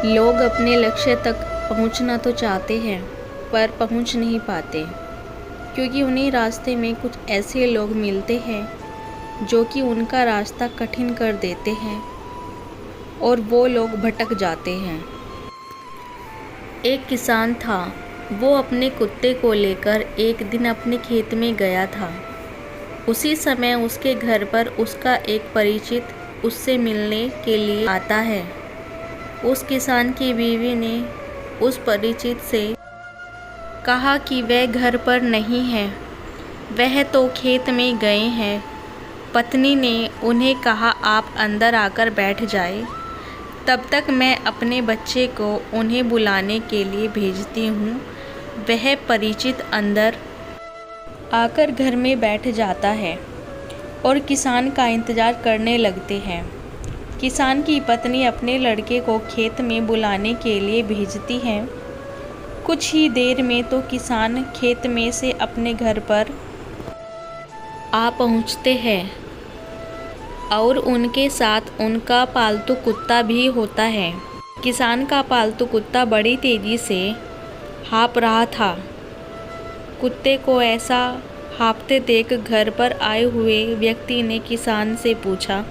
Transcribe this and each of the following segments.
लोग अपने लक्ष्य तक पहुंचना तो चाहते हैं पर पहुंच नहीं पाते, क्योंकि उन्हें रास्ते में कुछ ऐसे लोग मिलते हैं जो कि उनका रास्ता कठिन कर देते हैं और वो लोग भटक जाते हैं। एक किसान था। वो अपने कुत्ते को लेकर एक दिन अपने खेत में गया था। उसी समय उसके घर पर उसका एक परिचित उससे मिलने के लिए आता है। उस किसान की बीवी ने उस परिचित से कहा कि वह घर पर नहीं है, वह तो खेत में गए हैं। पत्नी ने उन्हें कहा, आप अंदर आकर बैठ जाए, तब तक मैं अपने बच्चे को उन्हें बुलाने के लिए भेजती हूँ। वह परिचित अंदर आकर घर में बैठ जाता है और किसान का इंतज़ार करने लगते हैं। किसान की पत्नी अपने लड़के को खेत में बुलाने के लिए भेजती है। कुछ ही देर में तो किसान खेत में से अपने घर पर आ पहुंचते हैं और उनके साथ उनका पालतू कुत्ता भी होता है। किसान का पालतू कुत्ता बड़ी तेज़ी से हाँफ रहा था। कुत्ते को ऐसा हाँफते देख घर पर आए हुए व्यक्ति ने किसान से पूछा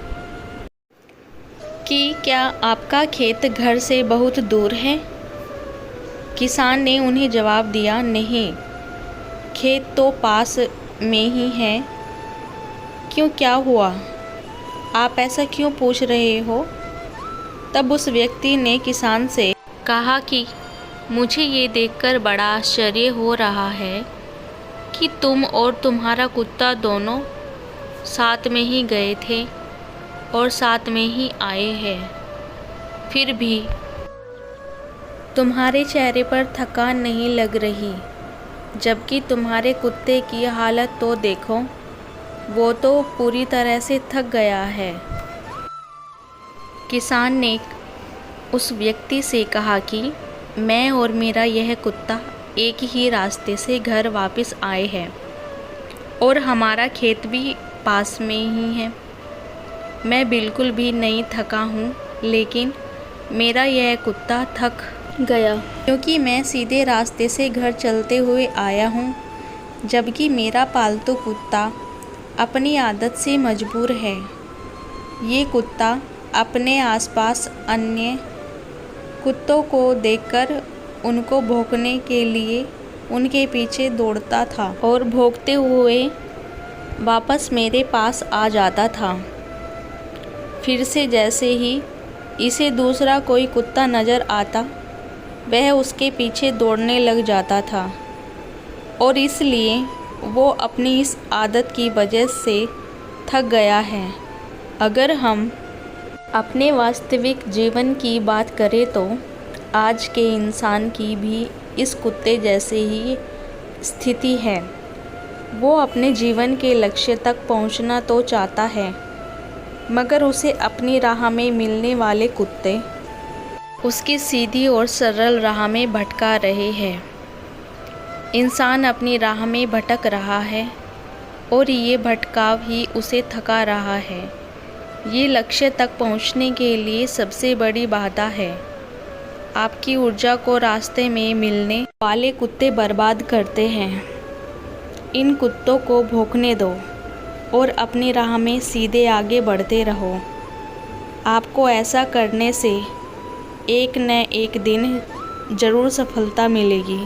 कि क्या आपका खेत घर से बहुत दूर है? किसान ने उन्हें जवाब दिया, नहीं, खेत तो पास में ही है। क्यों, क्या हुआ? आप ऐसा क्यों पूछ रहे हो? तब उस व्यक्ति ने किसान से कहा कि मुझे ये देखकर बड़ा आश्चर्य हो रहा है कि तुम और तुम्हारा कुत्ता दोनों साथ में ही गए थे और साथ में ही आए हैं, फिर भी तुम्हारे चेहरे पर थकान नहीं लग रही, जबकि तुम्हारे कुत्ते की हालत तो देखो, वो तो पूरी तरह से थक गया है। किसान ने उस व्यक्ति से कहा कि मैं और मेरा यह कुत्ता एक ही रास्ते से घर वापस आए हैं और हमारा खेत भी पास में ही है। मैं बिल्कुल भी नहीं थका हूँ, लेकिन मेरा यह कुत्ता थक गया क्योंकि मैं सीधे रास्ते से घर चलते हुए आया हूँ, जबकि मेरा पालतू कुत्ता अपनी आदत से मजबूर है। ये कुत्ता अपने आसपास अन्य कुत्तों को देखकर उनको भौंकने के लिए उनके पीछे दौड़ता था और भौंकते हुए वापस मेरे पास आ जाता था। फिर से जैसे ही इसे दूसरा कोई कुत्ता नज़र आता, वह उसके पीछे दौड़ने लग जाता था और इसलिए वो अपनी इस आदत की वजह से थक गया है। अगर हम अपने वास्तविक जीवन की बात करें तो आज के इंसान की भी इस कुत्ते जैसे ही स्थिति है। वो अपने जीवन के लक्ष्य तक पहुंचना तो चाहता है, मगर उसे अपनी राह में मिलने वाले कुत्ते उसकी सीधी और सरल राह में भटका रहे हैं। इंसान अपनी राह में भटक रहा है और ये भटकाव ही उसे थका रहा है। ये लक्ष्य तक पहुंचने के लिए सबसे बड़ी बाधा है। आपकी ऊर्जा को रास्ते में मिलने वाले कुत्ते बर्बाद करते हैं। इन कुत्तों को भौंकने दो और अपनी राह में सीधे आगे बढ़ते रहो। आपको ऐसा करने से एक न एक दिन ज़रूर सफलता मिलेगी।